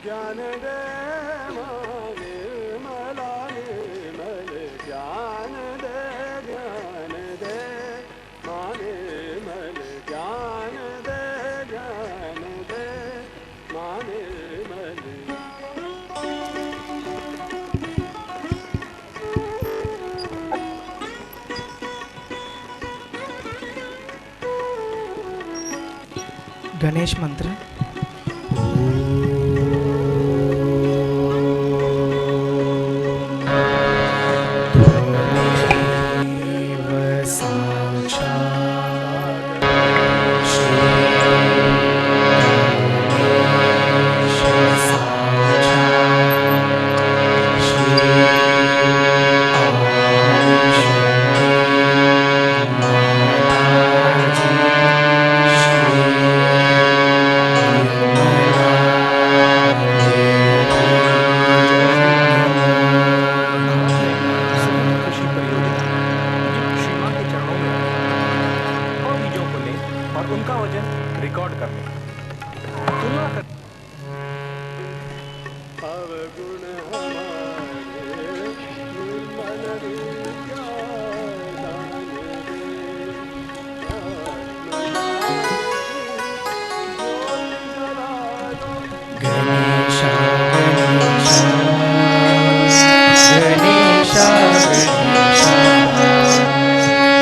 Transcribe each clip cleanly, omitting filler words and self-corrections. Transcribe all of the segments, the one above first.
ज्ञान दे निर्मला निर्मल ज्ञान दे निर्मल ज्ञान दे निर्मल। गणेश मंत्र। उनका वजन रिकॉर्ड करने तुलना कर अवगुण हमारे निर्मल गणेश गणेश गणेश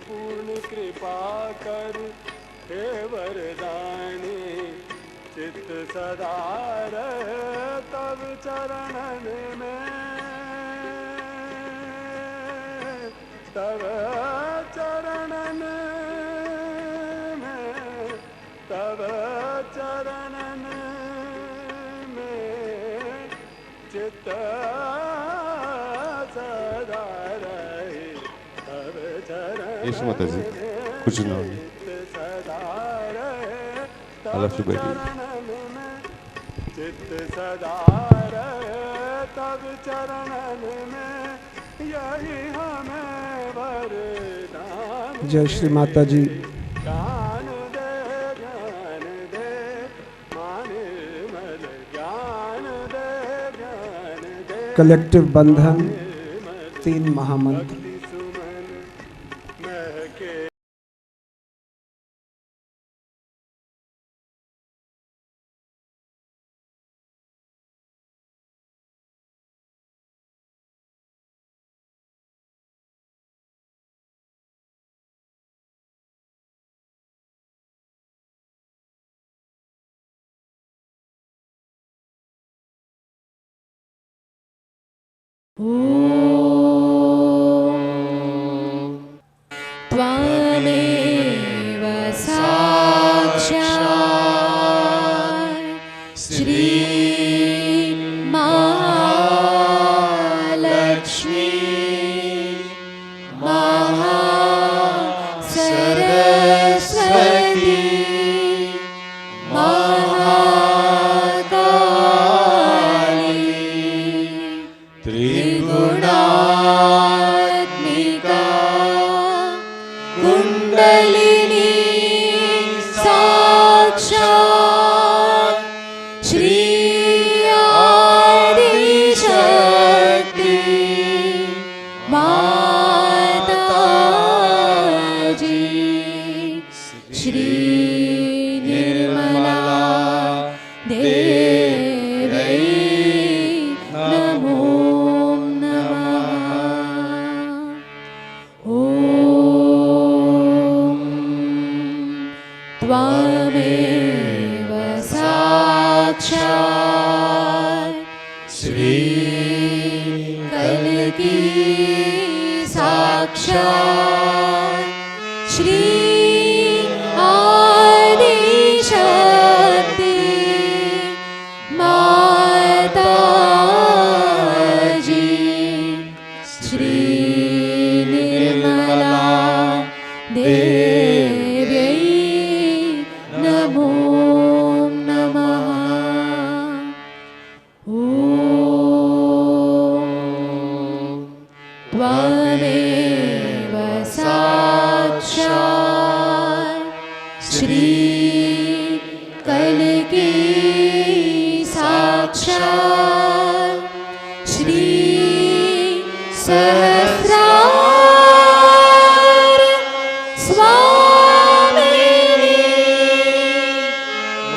पूर्ण कृपा कर हे वरदानी चित्त सदा रहे तब चरणन में तब चरणन में तब चरणन में चित्त सदा रहे तब चरणन यीशु माता जी कुछ ना होगी I love you, baby. चित्त सदा रहे तब चरणन में यही हमें वरदान जय श्री माता जी। ज्ञान दे माने मल ज्ञान दे कलेक्टिव बंधन 3 महामंत्र। सुमन महके त्वमेव साक्षात् श्री महालक्ष्मी महासरस्वती त्रिगुणात्मिका कुंडलिनी साक्षात् श्री आदिशक्ति माताजी श्री निर्मला देवी नमो त्वमेव साक्षात् श्री कल्की साक्षात् श्री आदिशक्ति माताजी श्री निर्मला देवी नमो नमः। त्वमेव साक्षात् श्री कल्की साक्षात् श्री सहस्रार स्वामिनी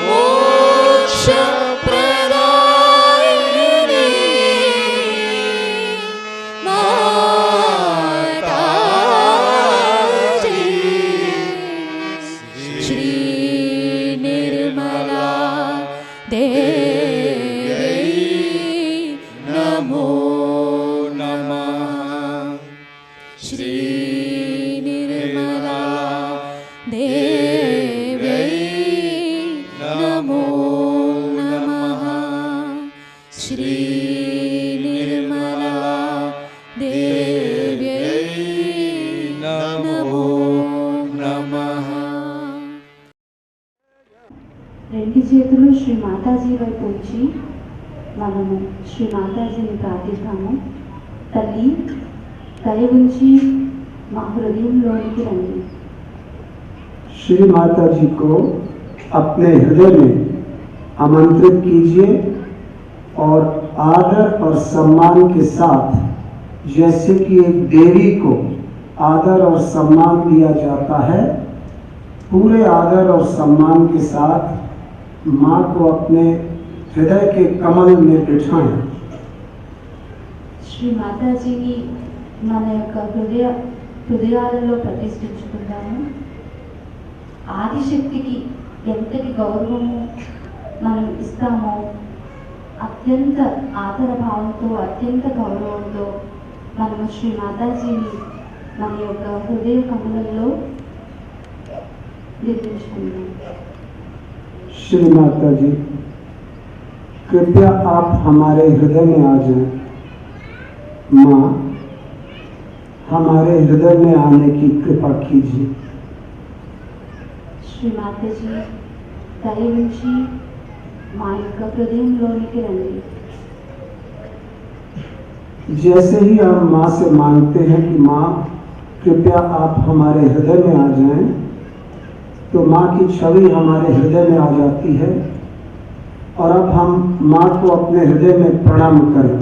मोक्ष प्रदायिनी माताजी श्री निर्मला देवी नमो नमः। श्री निर्मला देवी नमो नमः। श्री निर्मला देवी नमो नमः। రెండు చేతులు శ్రీ మాతాజీ వైపు ఉంచి మనము శ్రీ మాతాజీని ప్రార్థిస్తాము. తల్లి దయ ఉంచి మా హృదయంలోనికి రండి. श्री माता जी को अपने हृदय में आमंत्रित कीजिए और आदर और सम्मान के साथ, जैसे कि एक देवी को आदर और सम्मान दिया जाता है, पूरे आदर और सम्मान के साथ माँ को अपने हृदय के कमल में बिठाएं। శ్రీ మాతాజీని మన యొక్క హృదయాలలో ప్రతిష్ఠించుకుందాము. ఆదిశక్తికి ఎంతటి గౌరవము మనం ఇస్తామో అత్యంత ఆదర భావంతో, అత్యంత గౌరవంతో మనము శ్రీ మాతాజీని మన యొక్క హృదయ కమలంలో నిర్మించుకుందాం. श्री माता जी, कृपया आप हमारे हृदय में आ जाएं। माँ, हमारे हृदय में आने की कृपा कीजिए। శ్రీ మాతాజీ దయ ఉంచి మా యొక్క హృదయంలోనికి రండి. जैसे ही हम माँ से मांगते हैं कि माँ कृपया आप हमारे हृदय में आ जाएं, तो माँ की छवि हमारे हृदय में आ जाती है और अब हम माँ को अपने हृदय में प्रणाम करें।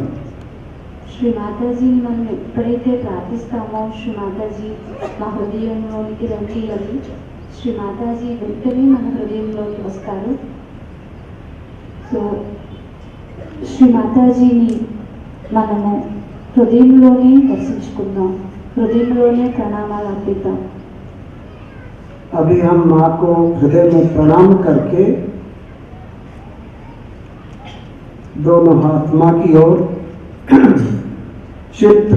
శ్రీ మాతాజీని మనం ఎప్పుడైతే ప్రార్థిస్తామో శ్రీ మాతాజీ మా హృదయంలోనికి రండి అని శ్రీ మాతాజీ వెంటనే మన హృదయంలోకి వస్తారు. సో శ్రీ మాతాజీని మనము హృదయంలోనే దర్శించుకుందాం, హృదయంలోనే ప్రణామాలు అర్పిద్దాం. अभी हम माँ को हृदय में प्रणाम करके दोनों हाथ माँ की ओर चित्त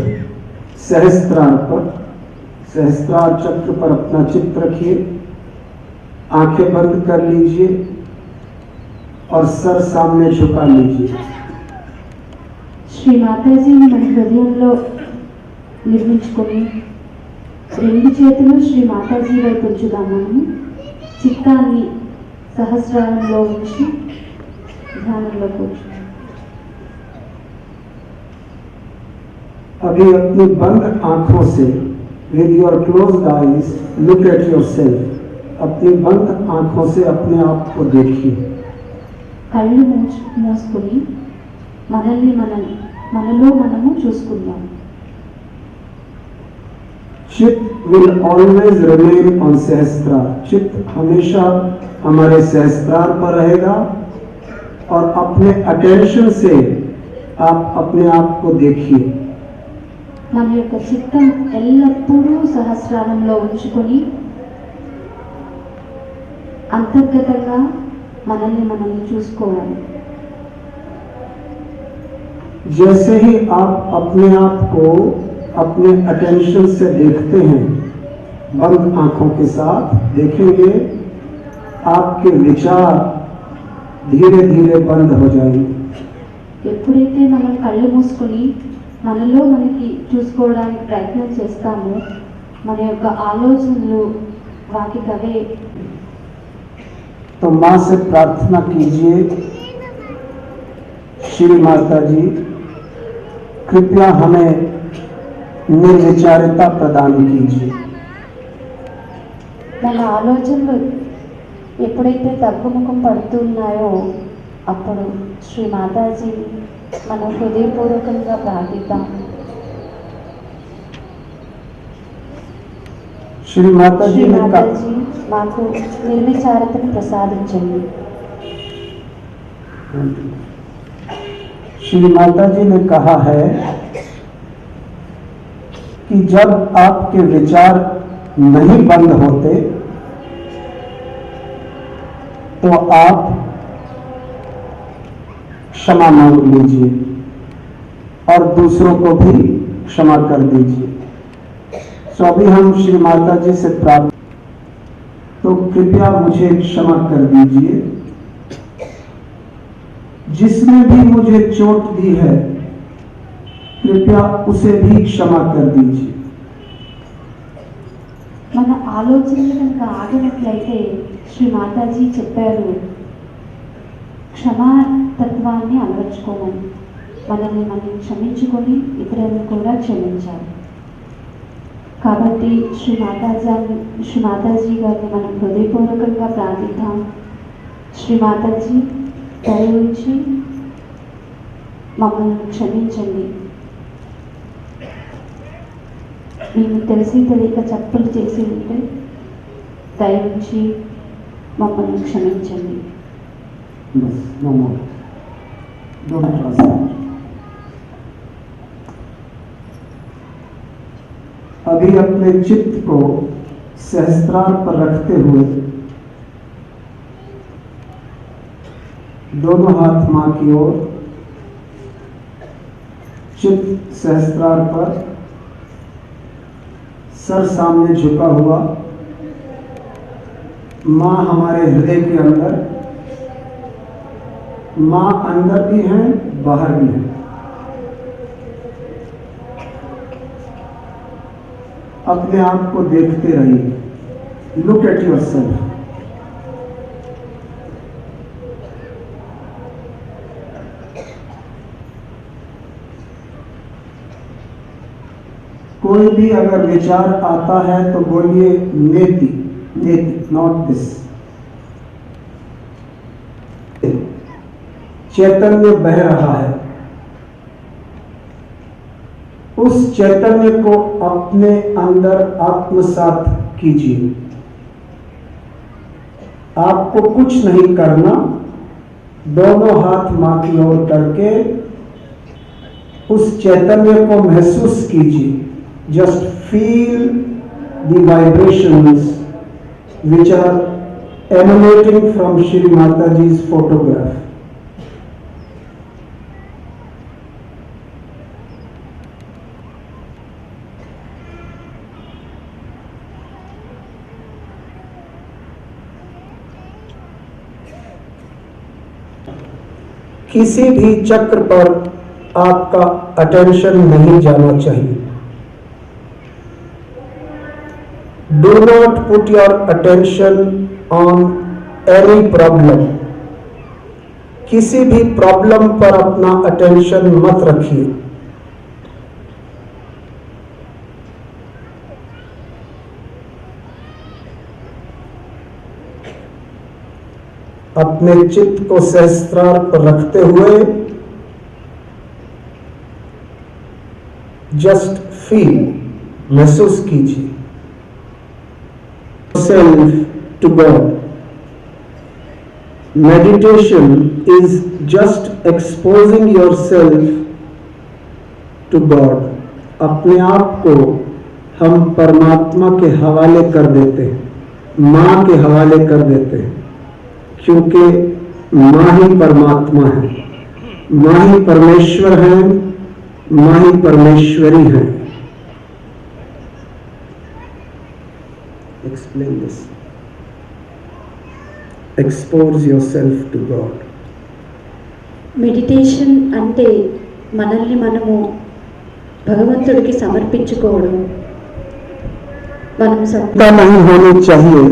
सहस्त्रार पर, सहस्त्रार चक्र पर अपना चित्त रखिए, आंखें बंद कर लीजिए और सर सामने झुका लीजिए। శ్రీ మాతాజీని మన హృదయంలో నిర్మించుకొని రెండు చేతులు శ్రీ మాతాజీ వైపు ఉంచుదాము. చిత్తాన్ని సహస్రారంలో ఉంచి ధ్యానంలో కూర్చుందాం. अभी अपनी बंद आंखों से with your closed eyes look at yourself. अपनी बंद आंखों से अपने आप को देखिए. కళ్ళు మూసుకొని మనలో మనము చూసుకుందాం. चित्त will always remain on सहस्त्रार. चित्त हमेशा हमारे सहस्त्रार पर रहेगा और अपने अटेंशन से आप अपने आप को देखिए. మన యొక్క చిత్తం ఎల్లప్పుడూ సహస్రారంలో ఉంచుకొని అంతర్గతంగా మనల్ని చూసుకోవాలి. जैसे ही आप अपने आप को अपने अटेंशन से देखते हैं, बंद आंखों के साथ देखेंगे, आपके विचार धीरे धीरे बंद हो जाएंगे. ఎప్పుడైతే మనం కళ్ళు మూసుకొని మనలో మనకి చూసుకోవడానికి ప్రయత్నం చేస్తామో మన యొక్క ఆలోచనలు వాటికవే. तो माँ से प्रार्थना कीजिए, श्री माता जी कृपया हमें निर्विचारिता प्रदान कीजिए. మన ఆలోచనలు ఎప్పుడైతే తగ్గుముఖం పడుతున్నాయో అప్పుడు శ్రీ మాతాజీ మనం హృదయపూర్వకంగా ప్రార్థిద్దాం. श्री माता శ్రీ जी ने कहा, మాతాజీ మాకు నిర్విచారతను ప్రసాదించండి. श्री माता जी ने कहा है कि जब आपके विचार नहीं बंद होते तो आप क्षमा मांग लीजिए और दूसरों को भी क्षमा कर दीजिए. सो अभी हम श्री माता जी से प्रार्थना, तो कृपया मुझे क्षमा कर दीजिए. जिसने भी मुझे चोट दी है कृपया उसे भी क्षमा कर दीजिए. మన ఆలోచనలు కనుక ఆగినట్లయితే శ్రీ మాతాజీ చెప్పారు క్షమాతత్వాన్ని అలవర్చుకోమని. మనల్ని మనం క్షమించుకొని ఇతరులను కూడా క్షమించాలి. కాబట్టి శ్రీ మాతాజీ గారిని మనం హృదయపూర్వకంగా ప్రార్థిద్దాం. శ్రీ మాతాజీ దయ ఉంచి మమ్మల్ని క్షమించండి. మేము తెలిసి తెలియక తప్పులు చేసి ఉంటే దయ ఉంచి మమ్మల్ని క్షమించండి. बस नो मोर, डोंट ट्रस्ट. अभी अपने चित्त को सहस्त्रार पर रखते हुए दोनों हाथ मां की ओर, चित्त सहस्त्रार पर, सर सामने झुका हुआ, मां हमारे हृदय के अंदर, मां अंदर भी है बाहर भी है। अपने आप को देखते रहिए, लुक एट योरसेल्फ। कोई भी अगर विचार आता है तो बोलिए नेति, नेति, नॉट दिस। चैतन्य बह रहा है, उस चैतन्य को अपने अंदर आत्मसात कीजिए। आपको कुछ नहीं करना, दोनों हाथ मां की ओर करके उस चैतन्य को महसूस कीजिए। Just feel the vibrations which are emanating from Shri Mataji's photograph. किसी भी चक्र पर आपका अटेंशन नहीं जाना चाहिए। Do not put your attention on any problem. किसी भी प्रॉब्लम पर अपना अटेंशन मत रखिए। अपने चित्त को सहस्त्रार पर रखते हुए जस्ट फील, महसूस कीजिए self to God. Meditation is just exposing yourself to God. अपने आप को हम परमात्मा के हवाले कर देते हैं, मां के हवाले कर देते हैं, क्योंकि मां ही परमात्मा है, मां ही परमेश्वर है, मां ही परमेश्वरी है। Explain this. Expose yourself to God. Meditation అంటే మనల్ని మనము భగవంతుడికి సమర్పించుకోవడం। మనం चिंता नहीं होनी चाहिए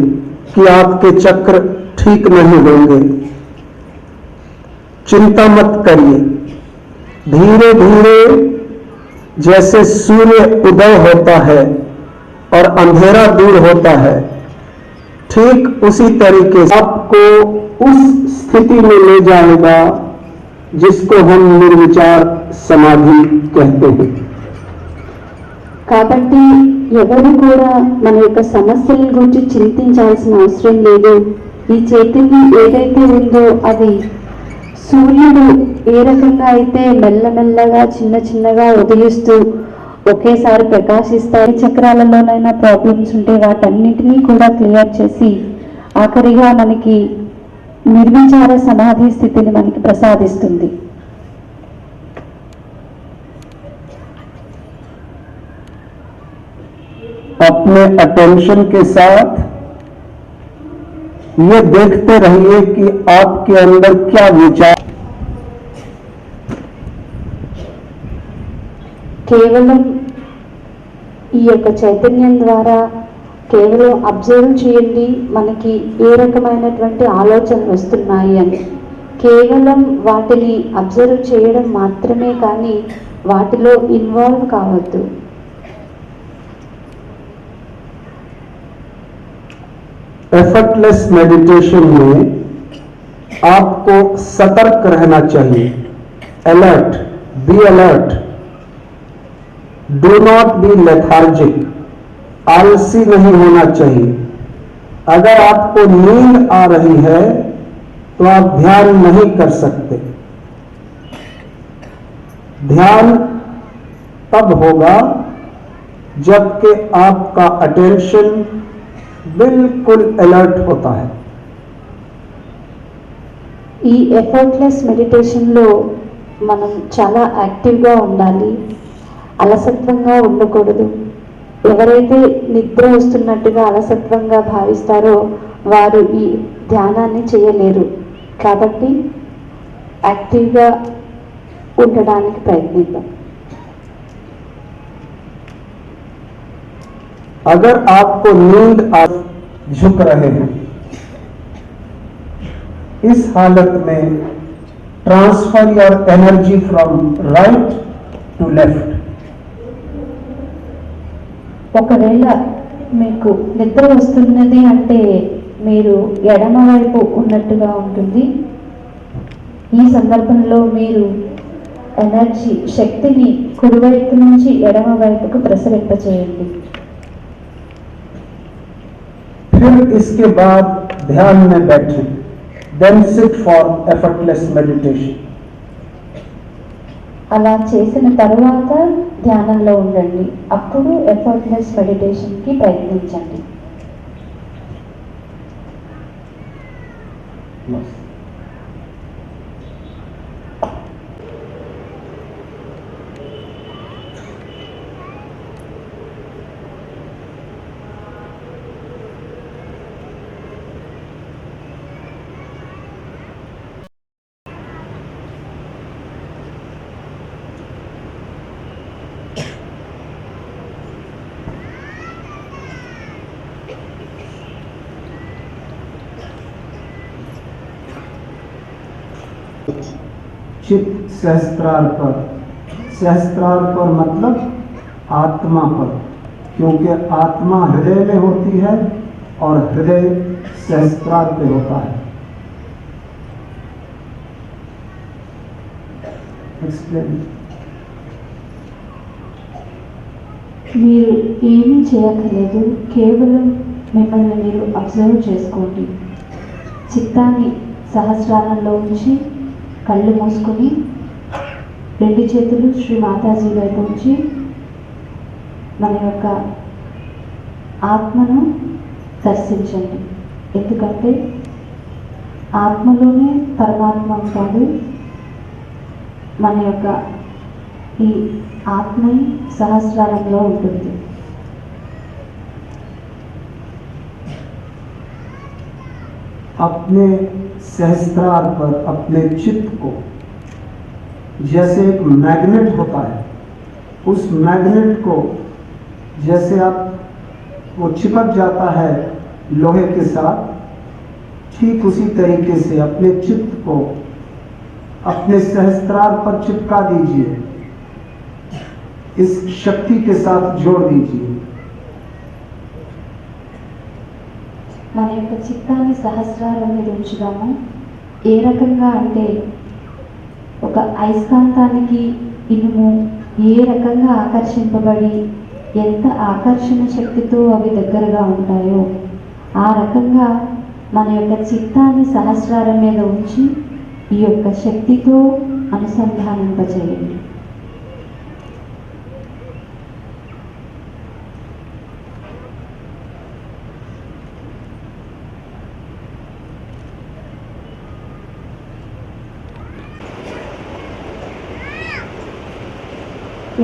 कि आपके चक्र ठीक नहीं होंगे। चिंता मत करिए। धीरे धीरे जैसे सूर्य उदय होता है और अंधेरा दूर होता है, ठीक उसी तरीके से आपको उस स्थिति में ले जाएगा जिसको हम निर्विचार समाधि कहते हैं। కాబట్టి ఎవరు కూడా మన యొక్క సమస్యల గురించి చింతించాల్సిన అవసరం లేదు। ఈ చైతన్యం ఏదైతే ఉందో అది సూర్యుడు ఏ రకంగా అయితే మెల్లమెల్లగా చిన్న చిన్నగా ఉదయిస్తూ ఒకేసారి ప్రకాశిస్తాయి, చక్రాలలోనైనా ప్రాబ్లమ్స్ ఉంటే వాటన్నిటినీ కూడా క్లియర్ చేసి ఆఖరిగా మనకి నిర్విచార సమాధి స్థితిని మనకి ప్రసాదిస్తుంది। अपने अटेंशन के साथ ये देखते रहिए कि आपके अंदर क्या विचार। కేవలం ఈ యొక్క చైతన్యం ద్వారా కేవలం అబ్జర్వ్ చేయండి, మనకి ఏ రకమైనటువంటి ఆలోచనలు వస్తున్నాయి అని। కేవలం వాటిని అబ్జర్వ్ చేయడం మాత్రమే కానీ వాటిలో ఇన్వాల్వ్ కావద్దు। एफर्टलेस मेडिटेशन में आपको सतर्क रहना चाहिए। Alert, be alert, do not be lethargic, आलसी नहीं होना चाहिए। अगर आपको नींद आ रही है तो आप ध्यान नहीं कर सकते। ध्यान तब होगा जबकि आपका अटेंशन बिल्कुल अलर्ट होता है। ఈ ఎఫర్ట్లెస్ మెడిటేషన్లో మనం చాలా యాక్టివ్గా ఉండాలి, అలసత్వంగా ఉండకూడదు. ఎవరైతే నిద్ర వస్తున్నట్టుగా అలసత్వంగా భావిస్తారో వారు ఈ ధ్యానాన్ని చేయలేరు. కాబట్టి యాక్టివ్గా ఉండడానికి ప్రయత్నిద్దాం. अगर आपको नींद आप झुक रहे हैं, इस हालत में transfer your energy from right to left. ఒకవేళ మీకు నిద్ర వస్తున్నది అంటే మీరు ఎడమ వైపు ఉన్నట్టుగా ఉంటుంది. ఈ సందర్భంలో మీరు ఎనర్జీ శక్తిని కుడివైపు నుంచి ఎడమ వైపుకు ప్రసరింపచేయండి. फिर इसके बाद ध्यान में बैठें, then sit for effortless meditation. అలా చేసిన తరువాత ధ్యానంలో ఉండండి, అప్పుడు ఎఫర్ట్లెస్ మెడిటేషన్కి ప్రయత్నించండి. चित्त सहस्त्रार पर मतलब आत्मा पर, क्योंकि आत्मा हृदय में होती है और हृदय सहस्त्रार पे होता है। एक्सप्लेन। మీరు ఏమీ చేయక్కర్లేదు, కేవలం మిమ్మల్ని మీరు అబ్జర్వ్ చేసుకోండి. చిత్తాన్ని సహస్రారంలో ఉంచి కళ్ళు మూసుకొని రెండు చేతులు శ్రీ మాతాజీ వైపు ఉంచి మన యొక్క ఆత్మను దర్శించండి. ఎందుకంటే ఆత్మలోనే పరమాత్మ ఉంటాడు. మన యొక్క ఈ ఆత్మ సహస్రారంలో ఉంటుంది. अपने सहस्त्रार पर अपने चित्त को जैसे एक मैग्नेट होता है, उस मैग्नेट को जैसे आप वो चिपक जाता है लोहे के साथ, ठीक उसी तरीके से अपने चित्त को अपने सहस्त्रार पर चिपका दीजिए, इस शक्ति के साथ जोड़ दीजिए। మన యొక్క చిత్తాన్ని సహస్రారం మీద ఉంచుదాము. ఏ రకంగా అంటే ఒక అయస్కాంతానికి ఇనుము ఏ రకంగా ఆకర్షింపబడి ఎంత ఆకర్షణ శక్తితో అవి దగ్గరగా ఉంటాయో ఆ రకంగా మన యొక్క చిత్తాన్ని సహస్రారం మీద ఉంచి ఈ యొక్క శక్తితో అనుసంధానింపచేయండి.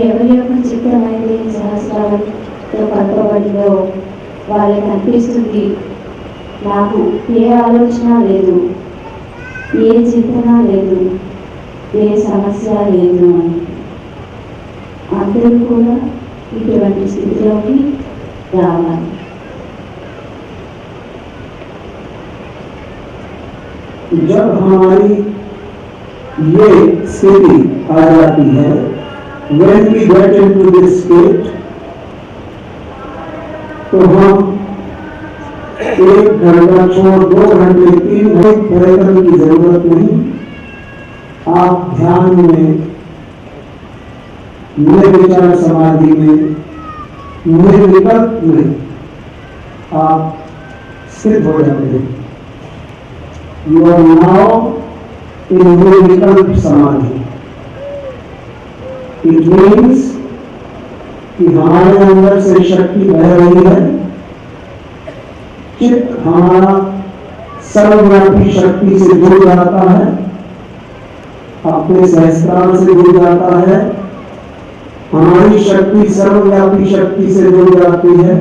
ఎవరి యొక్క చిత్తం అయితే సహస్రాలతో కలపబడిందో వాళ్ళకి అనిపిస్తుంది, నాకు ఏ ఆలోచన లేదు, ఏ చింతన లేదు, ఏ సమస్య లేదు అని. అందరూ కూడా ఇటువంటి స్థితిలోకి రావాలి. जब हमारी ये स्थिति आ जाती है, when we get into this state, तो हम 1 घंटा छोड़ 2 घंटे 3 घंटे प्रयत्न की जरूरत नहीं। आप ध्यान में निर्विचार समाधि में निर्विकल्प में आप स्थित हो जाते हैं। You are now in निर्विकल्प समाधि. It means कि हमारे अंदर से शक्ति बह रही है। चित्त हमारा सर्वव्यापी शक्ति से जुड़ जाता है, अपने सहस्त्रार से जुड़ जाता है, हमारी शक्ति सर्वव्यापी शक्ति से जुड़ जाती है।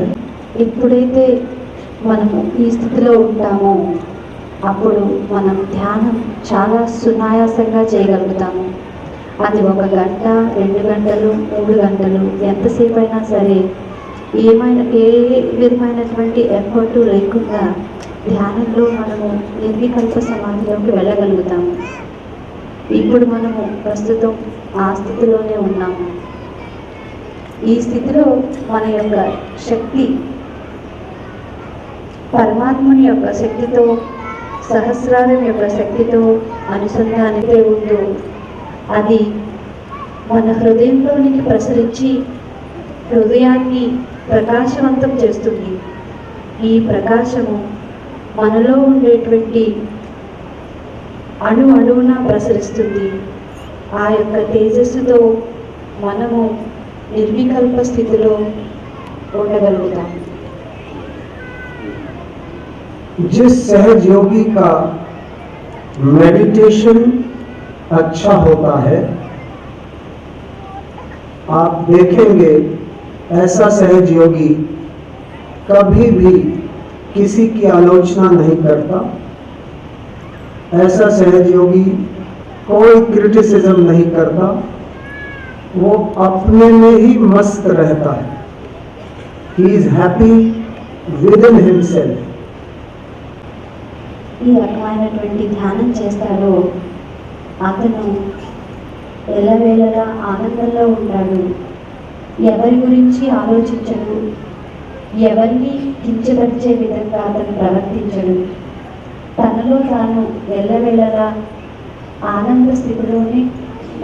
ఎప్పుడైతే మనము ఈ స్థితిలో ఉంటామో అప్పుడు మనం ధ్యానం చాలా సునాయాసంగా చేయగలుగుతాము. అది 1 గంట, 2 గంటలు, 3 గంటలు, ఎంతసేపు అయినా సరే ఏ విధమైనటువంటి ఎఫర్ట్ లేకుండా ధ్యానంలో మనము నిర్వికల్ప సమాధిలోకి వెళ్ళగలుగుతాము. ఇప్పుడు మనము ప్రస్తుతం ఆ స్థితిలోనే ఉన్నాము. ఈ స్థితిలో మన యొక్క శక్తి పరమాత్మని యొక్క శక్తితో, సహస్రారం యొక్క శక్తితో అనుసంధానితే ఉందో అది మన హృదయంలోనికి ప్రసరించి హృదయాన్ని ప్రకాశవంతం చేస్తుంది. ఈ ప్రకాశము మనలో ఉండేటువంటి అణువున ప్రసరిస్తుంది. ఆ యొక్క తేజస్సుతో మనము నిర్వికల్ప స్థితిలో ఉండగలుగుతాము. जिस सहज योगी का मेडिटेशन अच्छा होता है, आप देखेंगे ऐसा सहज योगी कभी भी किसी की आलोचना नहीं करता, ऐसा सहज योगी कोई क्रिटिसिज्म नहीं करता, वो अपने में ही मस्त रहता है. He is happy within himself. ఈ రకమైనటువంటి ధ్యానం చేస్తాడో అతను ఎల్లవేళలా ఆనందంలో ఉంటాడు. ఎవరి గురించి ఆలోచించడు, ఎవరిని కించపరిచే విధంగా అతను ప్రవర్తించడు. తనలో తాను ఎల్లవేళలా ఆనంద స్థితిలోనే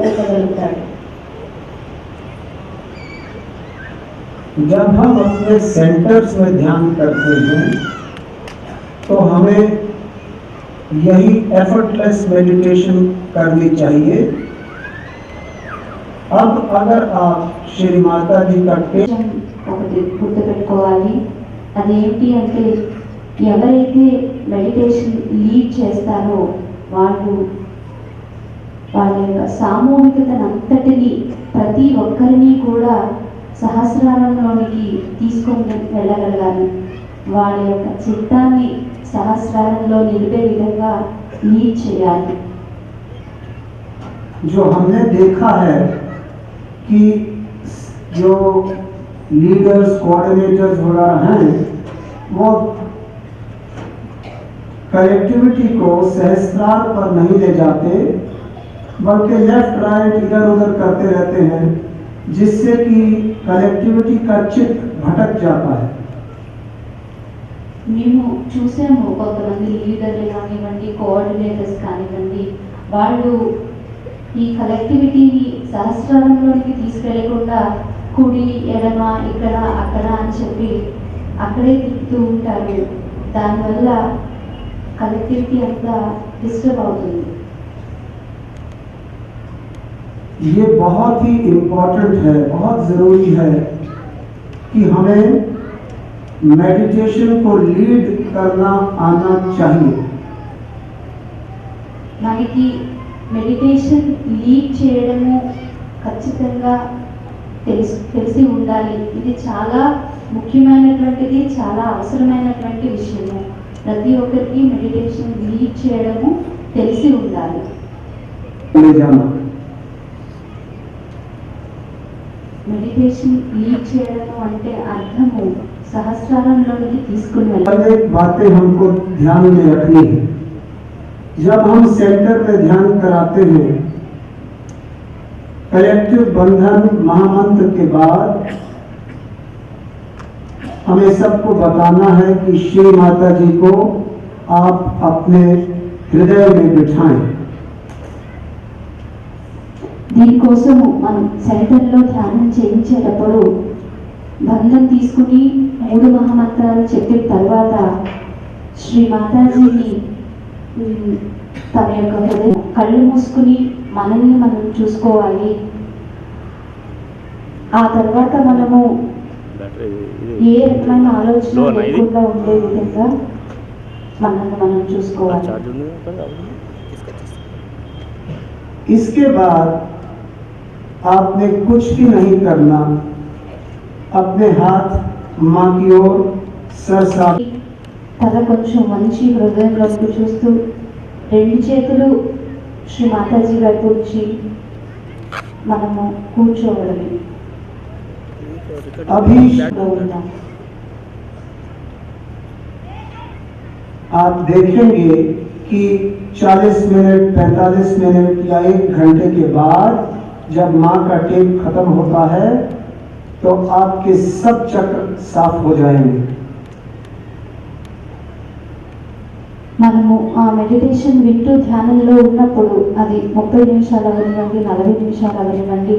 ఉండగలుగుతాడు. जब हम अपने सेंटर्स में ध्यान करते हैं तो हमें यही एफर्टलेस मेडिटेशन करनी चाहिए. अब अगर आप श्री माता जी का ఒకటి గుర్తుపెట్టుకోవాలి. అదేంటి అంటే ఎవరైతే మెడిటేషన్ లీడ్ చేస్తారో వాళ్ళ యొక్క సామూహికతనంతటిని ప్రతి ఒక్కరిని కూడా సహస్రారంలోనికి తీసుకొని వెళ్ళగలగాలి. వాళ్ళ యొక్క చిత్తాన్ని సహస్రారంలో నిలిపే విధంగా లీడ్ చేయాలి. जो हमने देखा है कि जो लीडर्स, कोऑर्डिनेटर्स वगैरह हैं वो कलेक्टिविटी को सहस्रार पर नहीं ले जाते, बल्कि लेफ्ट राइट इधर उधर करते रहते हैं, जिससे कि कलेक्टिविटी का चित्त भटक जाता है. మేము చూసాము కొంతమంది లీడర్లు కానివ్వండి, కోఆర్డినేటర్స్ కానివ్వండి, వాళ్ళు ఈ కలెక్టివిటీని సహస్రారంలోనికి తీసుకెళ్లకుండా కుడి ఎడమ ఇక్కడ అక్కడ అని చెప్పి అక్కడే తిప్పుతూ ఉంటారు. దానివల్ల కలెక్టివిటీ అంతా డిస్టర్బ్ అవుతుంది. ये बहुत ही इम्पोर्टेंट है, बहुत ज़रूरी है कि हमें मेडिटेशन को लीड करना आना चाहिए. మనకి మెడిటేషన్ లీడ్ చేయడము ఖచ్చితంగా తెలిసి ఉండాలి. ఇది చాలా ముఖ్యమైనటువంటిది, చాలా అవసరమైనటువంటి విషయము. ప్రతి ఒక్కరికి మెడిటేషన్ లీడ్ చేయడము తెలిసి ఉండాలి. మెడిటేషన్ లీడ్ చేయడము అంటే అర్థము सहस्रारंलोकी తీసుకుని వెళ్ళాలి. अनेक बातें हमको ध्यान में रखनी है. जब हम सेंटर में ध्यान कराते हैं, कलेक्टिव बंधन महामंत्र के बाद हमें सबको बताना है कि श्री माता जी को आप अपने हृदय में बिठाएं. దీనికోసము మనం సెంటర్లో ధ్యానం చేయించేటప్పుడు బంధం తీసుకుని 3 మహామంత్రాలు చెప్పిన తర్వాత శ్రీ మాతాజీని తన యొక్క హృదయం కళ్ళు మూసుకుని మనల్ని మనం చూసుకోవాలి. ఆ తర్వాత మనము ఏ రకమైన ఆలోచన లేకుండా ఉండే విధంగా మనల్ని మనం చూసుకోవాలి. इसके बाद आपने कुछ भी नहीं करना, अपने हाथ माँ की ओर सरसा తల కొంచెం మంచి హృదయంలోకి చూస్తూ 2 చేతులు శ్రీ మాతాజీ వైపు ఉంచి మనము కూర్చోవడమే. अभी ఉందాం. आप देखेंगे कि 40 मिनट 45 मिनट या 1 घंटे के बाद जब माँ का टेप खत्म होता है तो आपके सब चक्र साफ हो जाएंगे. మనము ఆ మెడిటేషన్ వింటూ ధ్యానంలో ఉన్నప్పుడు అది 30 నిమిషాలు అవనివ్వండి, 40 నిమిషాలు అవనివ్వండి,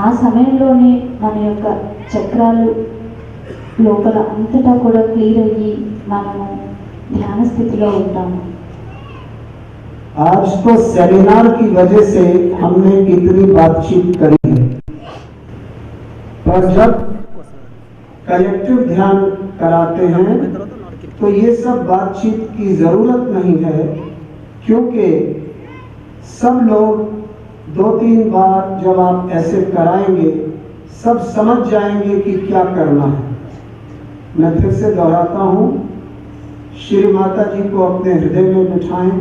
ఆ సమయంలోనే మన యొక్క చక్రాలు లోపల అంతటా కూడా క్లియర్ అయ్యి మనము ధ్యాన స్థితిలో ఉంటాము. आज तो सेमिनार की वजह से हमने इतनी बातचीत करी है, पर जब कलेक्टिव ध्यान कराते हैं तो ये सब बातचीत की जरूरत नहीं है, क्योंकि सब लोग 2-3 बार जब आप ऐसे कराएंगे सब समझ जाएंगे कि क्या करना है. मैं फिर से दोहराता हूँ, श्री माता जी को अपने हृदय में बिठाएं,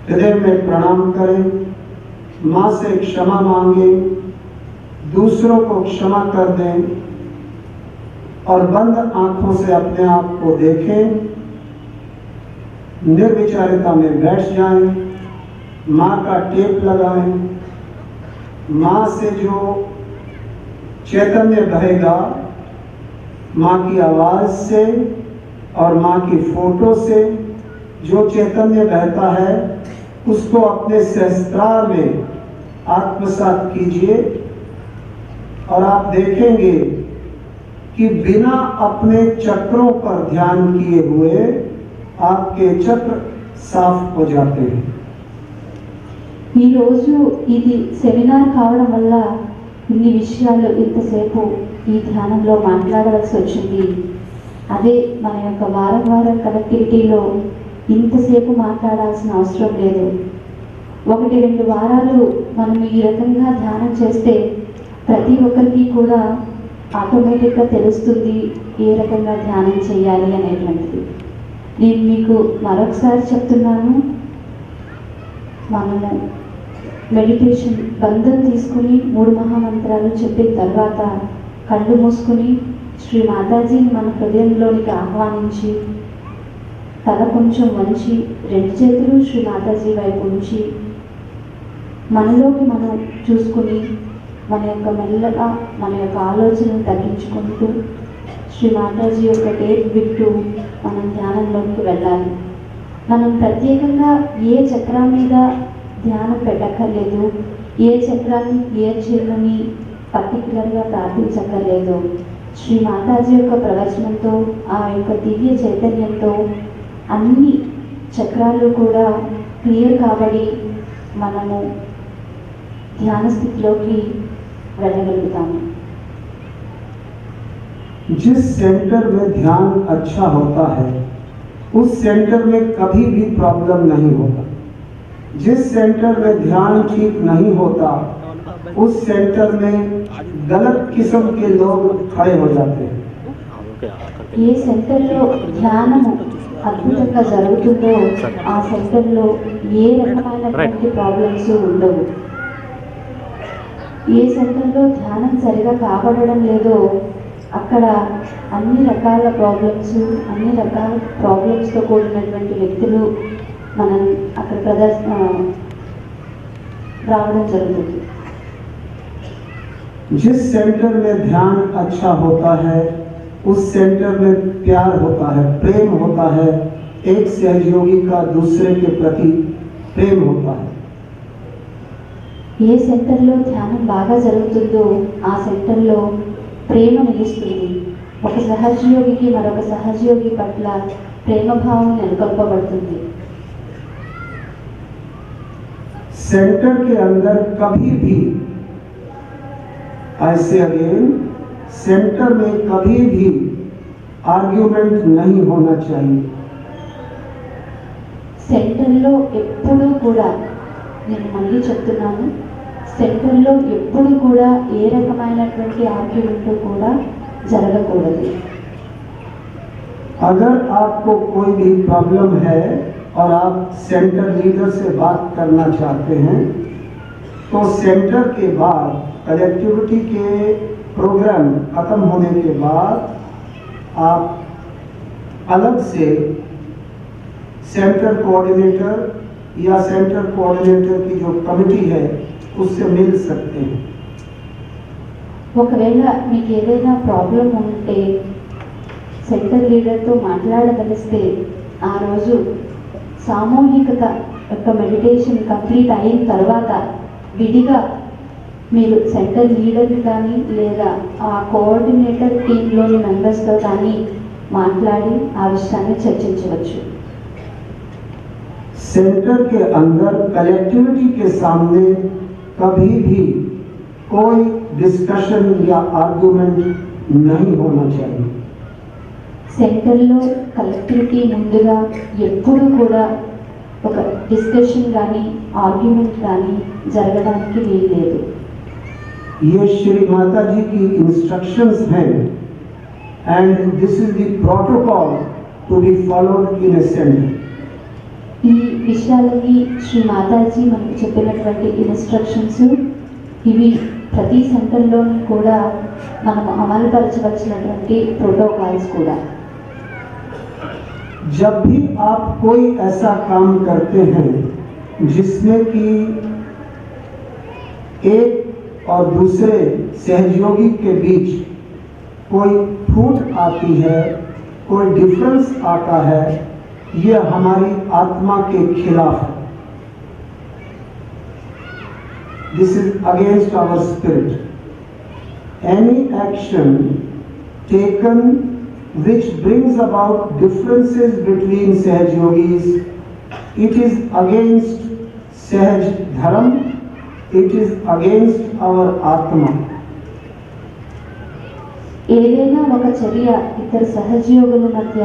हृदय में प्रणाम करें, माँ से क्षमा मांगे, दूसरों को क्षमा कर दें और बंद आंखों से अपने आप को देखें, निर्विचारिता में बैठ जाएं, माँ का टेप लगाएं. माँ से जो चैतन्य बहेगा माँ की आवाज से और माँ की फोटो से जो चैतन्य बहता है उसको अपने सहस्त्रार में आत्मसात कीजिए और आप देखेंगे कि बिना अपने चक्रों पर ध्यान किए हुए आपके चक्र साफ हो जाते हैं. ఈ రోజు ఇది సెమినార్ కావడం వల్ల ఇన్ని విషయాలు ఇంతసేపు ఈ ధ్యానంలో మాట్లాడవలసి వచ్చింది. అదే మన యొక్క వారం కనెక్టివిటీలో ఇంతసేపు మాట్లాడాల్సిన అవసరం లేదు. 1-2 వారాలు మనం ఈ రకంగా ధ్యానం చేస్తే ప్రతి ఒక్కరికి కూడా ఆటోమేటిక్గా తెలుస్తుంది ఏ రకంగా ధ్యానం చేయాలి అనేటువంటిది. నేను మీకు మరొకసారి చెప్తున్నాను, మనము మెడిటేషన్ బంధం తీసుకుని 3 మహామంత్రాలు చెప్పిన తర్వాత కళ్ళు మూసుకుని శ్రీ మాతాజీని మన హృదయంలోనికి ఆహ్వానించి తల కొంచెం వంచి 2 చేతులు శ్రీ మాతాజీ వైపు ఉంచి మనలోకి మనం చూసుకుని మన యొక్క మెల్లగా మన యొక్క ఆలోచనను తగ్గించుకుంటూ శ్రీ మాతాజీ యొక్క టేప్ వింటూ మనం ధ్యానంలోకి వెళ్ళాలి. మనం ప్రత్యేకంగా ఏ చక్రం మీద ధ్యానం పెట్టక్కర్లేదు, ఏ చక్రాన్ని క్లియర్ చేయమని పర్టికులర్గా ప్రార్థించక్కర్లేదు. శ్రీ మాతాజీ యొక్క ప్రవచనంతో ఆ యొక్క దివ్య చైతన్యంతో అన్ని చక్రాలు కూడా క్లియర్ కాబడి మనము ధ్యాన స్థితిలోకి వెళ్ళగలుగుతాము. जिस सेंटर में ध्यान अच्छा होता है उस सेंटर में कभी भी प्रॉब्लम नहीं होता. जिस सेंटर में ध्यान ठीक नहीं होता उस सेंटर में गलत किस्म के लोग खड़े हो जाते हैं. ఏ సెంటర్లో ధ్యానము అద్భుతంగా జరుగుతుందో ఆ సెంటర్లో ఏ రకమైనటువంటి ప్రాబ్లమ్స్ ఉండవు. ఏ సెంటర్లో ధ్యానం సరిగా కాబడడం లేదో అక్కడ అన్ని రకాల ప్రాబ్లమ్స్తో కూడినటువంటి వ్యక్తులు మనం అక్కడ రావడం జరుగుతుంది. जिस सेंटर में ध्यान अच्छा होता है उस सेंटर में प्यार होता है, प्रेम होता है, एक सहयोगी का दूसरे के प्रति प्रेम होता है. ఏ సెంటర్లో ధ్యానం బాగా జరుగుతుందో ఆ సెంటర్లో ప్రేమ నిలుస్తుంది. ఒక సహజయోగికి మరొక సహజయోగి పట్ల ప్రేమభావం నెలకొల్పబడుతుంది. सेंटर के अंदर कभी भी ऐसे अगेन सेंटर में कभी भी आर्ग्यूमेंट नहीं होना चाहिए। సెంటర్లో ఎప్పుడూ కూడా, నేను మళ్ళీ చెప్తున్నాను, సెంటర్లో ఎప్పుడు కూడా ఏ రకమైనటువంటి ఆర్గ్యుమెంట్ కూడా జరగకూడదు. अगर आपको कोई भी प्रॉब्लम है और आप सेंटर लीडर से बात करना चाहते हैं तो सेंटर के बाद कलेक्टिविटी के प्रोग्राम खत्म होने के बाद आप अलग से सेंटर कोऑर्डिनेटर या सेंटर कोऑर्डिनेटर की जो कमिटी है उससे मिल सकते हैं। ఒకవేళ మీకు ఏదైనా ప్రాబ్లం ఉంటే సెంటర్ లీడర్తో మాట్లాడగలిస్తే ఆ రోజు సామూహికత యొక్క మెడిటేషన్ కంప్లీట్ అయిన తర్వాత విడిగా మీరు సెంటర్ లీడర్ కానీ లేదా ఆ కోఆర్డినేటర్ టీంలోని మెంబర్స్తో కానీ మాట్లాడి ఆ విషయాన్ని చర్చించవచ్చు. सेंटर के अंदर कलेक्टिविटी के सामने कभी भी कोई डिस्कशन या आर्गुमेंट नहीं होना चाहिए। సెంటర్లో కలెక్టివిటీ ముందుగా ఎప్పుడు కూడా ఒక డిస్కషన్ కానీ ఆర్గ్యుమెంట్ కానీ జరగడానికి వీల్లేదు. ये श्री माता जी की इंस्ट्रक्शंस हैं and this is the protocol to be followed in a centre. ఈ విషయాలకి శ్రీ మాతాజీ మనకు చెప్పినటువంటి ఇన్స్ట్రక్షన్స్ ఇవి ప్రతి సెంటర్లోనూ కూడా మనం అమలుపరచవలసినటువంటి ప్రోటోకాల్స్ కూడా. जब भी आप कोई ऐसा काम करते हैं जिसमें कि एक और दूसरे सहयोगी के बीच कोई फूट आती है, कोई डिफरेंस आता है, ये हमारी आत्मा के खिलाफ है। This is against our spirit. Any action taken which brings about differences between Sahaj Yogis, it is against Sahaj Dharam, it is against our Atma. ఏదైనా ఒక చర్య ఇద్దరు సహజయోగుల మధ్య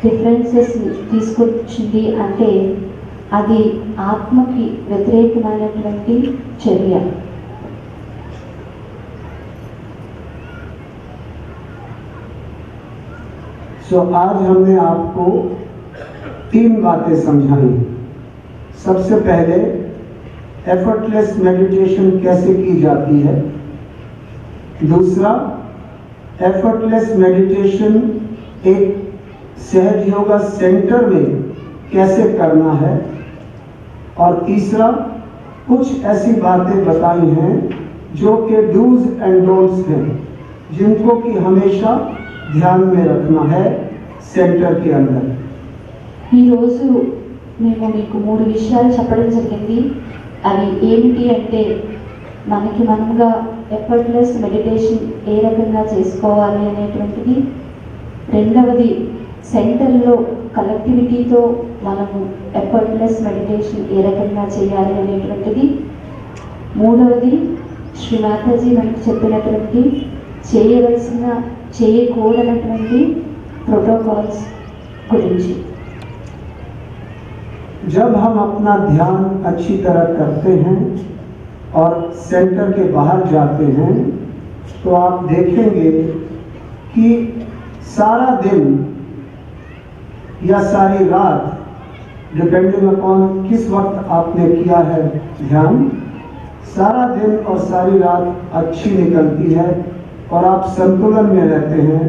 డిఫరెన్సెస్ తీసుకొచ్చింది అంటే అది ఆత్మకి వ్యతిరేకమైనటువంటి చర్య. तो आज हमने आपको 3 बातें समझाई। सबसे पहले एफर्टलेस मेडिटेशन कैसे की जाती है, दूसरा एफर्टलेस मेडिटेशन एक सहज योगा सेंटर में कैसे करना है, और तीसरा कुछ ऐसी बातें बताई हैं जो कि डूज एंड डोंट्स हैं जिनको कि हमेशा ध्यान में रखना है सेंटर के अंदर। ఈరోజు మేము మీకు 3 విషయాలు చెప్పడం జరిగింది. అవి ఏమిటి అంటే మనకి మనముగా ఎఫర్ట్లెస్ మెడిటేషన్ ఏ రకంగా చేసుకోవాలి అనేటువంటిది, రెండవది సెంటర్లో కలెక్టివిటీతో మనము ఎఫర్ట్లెస్ మెడిటేషన్ ఏ రకంగా చేయాలి అనేటువంటిది, మూడవది శ్రీ మాతాజీ మనకు చెప్పినటువంటి చేయవలసిన చేయకూడనటువంటి प्रोटोकॉल्स गुरुजी। जब हम अपना ध्यान अच्छी तरह करते हैं और सेंटर के बाहर जाते हैं तो आप देखेंगे कि सारा दिन या सारी रात, डिपेंडिंग अपॉन किस वक्त आपने किया है ध्यान, सारा दिन और सारी रात अच्छी निकलती है और आप संतुलन में रहते हैं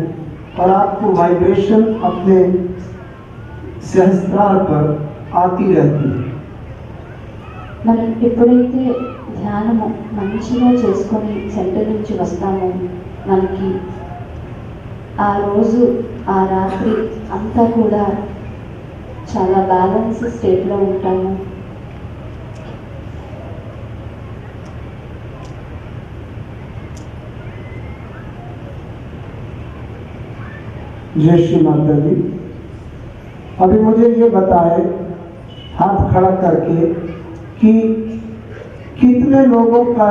और आपको वाइब्रेशन अपने सहस्त्रार पर आती रहती है। మనం ఎప్పుడైతే ధ్యానము మంచిగా చేసుకొని సెంటర్ నుంచి వస్తామో మనకి ఆ రోజు ఆ రాత్రి అంతా కూడా చాలా బ్యాలెన్స్ స్టేట్లో ఉంటాము. जय श्री माता जी। अभी मुझे ये बताए हाथ खड़ा करके कि कितने लोगों का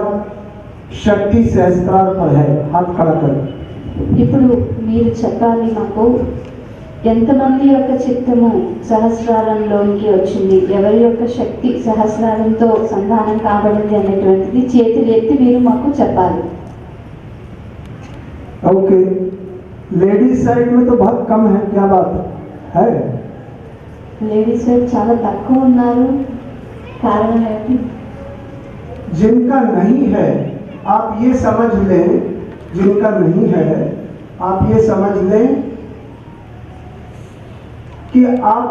शक्ति सहस्त्रार पर है। हाथ खड़ा कर। ఇప్పుడు మీరు చెప్పాలి మాకు ఎంతమంది యొక్క చిత్తము సహస్రారంలోకి వచ్చింది, ఎవరి యొక్క శక్తి సహస్రారంతో సంధానం కాబడింది అనేటువంటిది చేతులు ఎత్తి మీరు మాకు చెప్పాలి. ओके, लेडीज साइड में तो बहुत कम है, क्या बात है? లేడీస్ వైపు చాలా తక్కువ ఉన్నారు, కారణం ఏంటి? जिनका नहीं है आप ये समझ लें, जिनका नहीं है आप ये समझ लें कि आप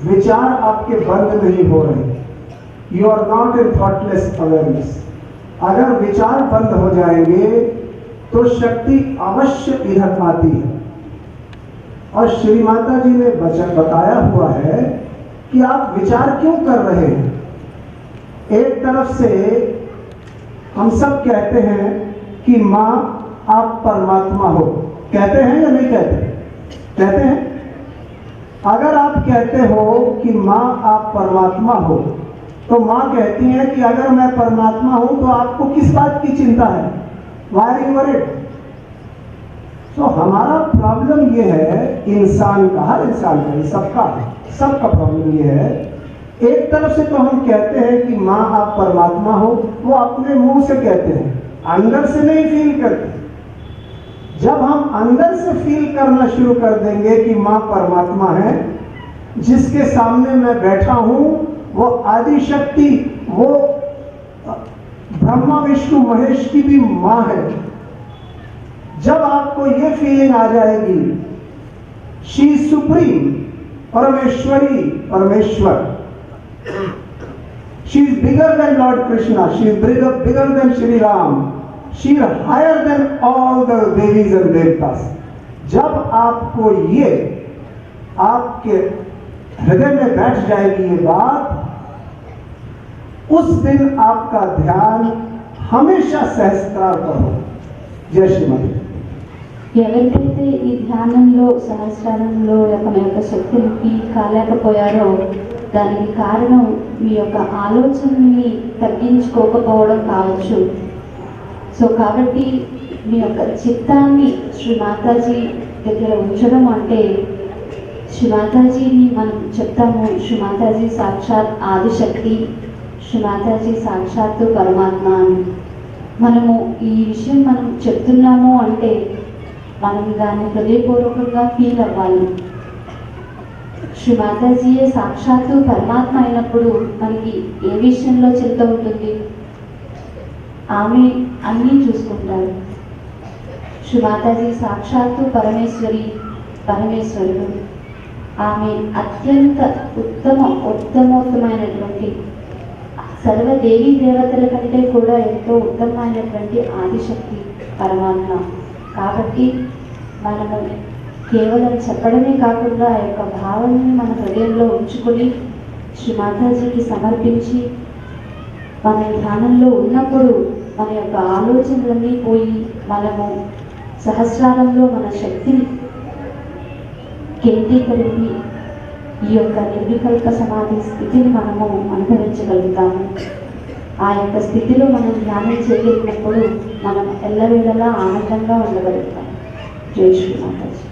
विचार आपके बंद नहीं हो रहे, you are not in thoughtless awareness. अगर विचार बंद हो जाएंगे तो शक्ति अवश्य इधर आती है। और श्री माता जी ने वचन बताया हुआ है कि आप विचार क्यों कर रहे हैं। एक तरफ से हम सब कहते हैं कि माँ आप परमात्मा हो, कहते हैं या नहीं कहते? कहते हैं। अगर आप कहते हो कि माँ आप परमात्मा हो, तो माँ कहती है कि अगर मैं परमात्मा हूं तो आपको किस बात की चिंता है? Why are you worried? तो हमारा प्रॉब्लम ये है, इंसान का, हर इंसान का, सबका प्रॉब्लम ये है। एक तरफ से तो हम कहते हैं कि माँ आप परमात्मा हो, वो अपने मुंह से कहते हैं, अंदर से नहीं फील करते। जब हम अंदर से फील करना शुरू कर देंगे कि माँ परमात्मा है, जिसके सामने मैं बैठा हूं वो आदि शक्ति, वो ब्रह्मा विष्णु महेश की भी माँ है। जब आपको ये फीलिंग आ जाएगी, शी सुप्रीम, परमेश्वरी, परमेश्वर, she is bigger than lord Krishna, she is bigger than Shri Ram, she is higher than all the देवीज एंड देवतास। जब आपको ये आपके हृदय में बैठ जाएगी ये बात, उस दिन आपका ध्यान हमेशा सहस्त्रार पर हो। जय श्रीमती। ఎవరికైతే ఈ ధ్యానంలో సహస్రారంలో మన యొక్క శక్తిని కాలేకపోయారో దానికి కారణం మీ యొక్క ఆలోచనని తగ్గించుకోకపోవడం కావచ్చు. సో కాబట్టి మీ యొక్క చిత్తాన్ని శ్రీ మాతాజీ దగ్గర ఉంచడం అంటే, శ్రీ మాతాజీని మనం చెప్తాము శ్రీ మాతాజీ సాక్షాత్ ఆదిశక్తి, శ్రీ మాతాజీ సాక్షాత్తు పరమాత్మ అని. మనము ఈ విషయం మనం చెప్తున్నాము అంటే మనం దాన్ని హృదయపూర్వకంగా ఫీల్ అవ్వాలి. శ్రీ మాతాజీయే సాక్షాత్తు పరమాత్మ అయినప్పుడు మనకి ఏ విషయంలో చింత ఉంటుంది? ఆమె అన్నీ చూసుకుంటారు. శ్రీ మాతాజీ సాక్షాత్తు పరమేశ్వరుడు. ఆమె అత్యంత ఉత్తమోత్తమైనటువంటి సర్వదేవీ దేవతల కంటే కూడా ఎంతో ఉత్తమమైనటువంటి ఆదిశక్తి పరమాత్మ. కాబట్టి మనము కేవలం చెప్పడమే కాకుండా ఆ యొక్క భావాన్ని మన హృదయంలో ఉంచుకొని శ్రీ మాతాజీకి సమర్పించి మన ధ్యానంలో ఉన్నప్పుడు మన యొక్క ఆలోచనలన్నీ పోయి మనము సహస్రారంలో మన శక్తిని కేంద్రీకరించి ఈ యొక్క నిర్వికల్ప సమాధి స్థితిని మనము అనుభవించగలుగుతాము. ఆ యొక్క స్థితిలో మనం ధ్యానం చేయగలిగినప్పుడు మనం ఎల్లవేళలా ఆనందంగా ఉండగలుగుతాం. జై శ్రీ మాతాజీ.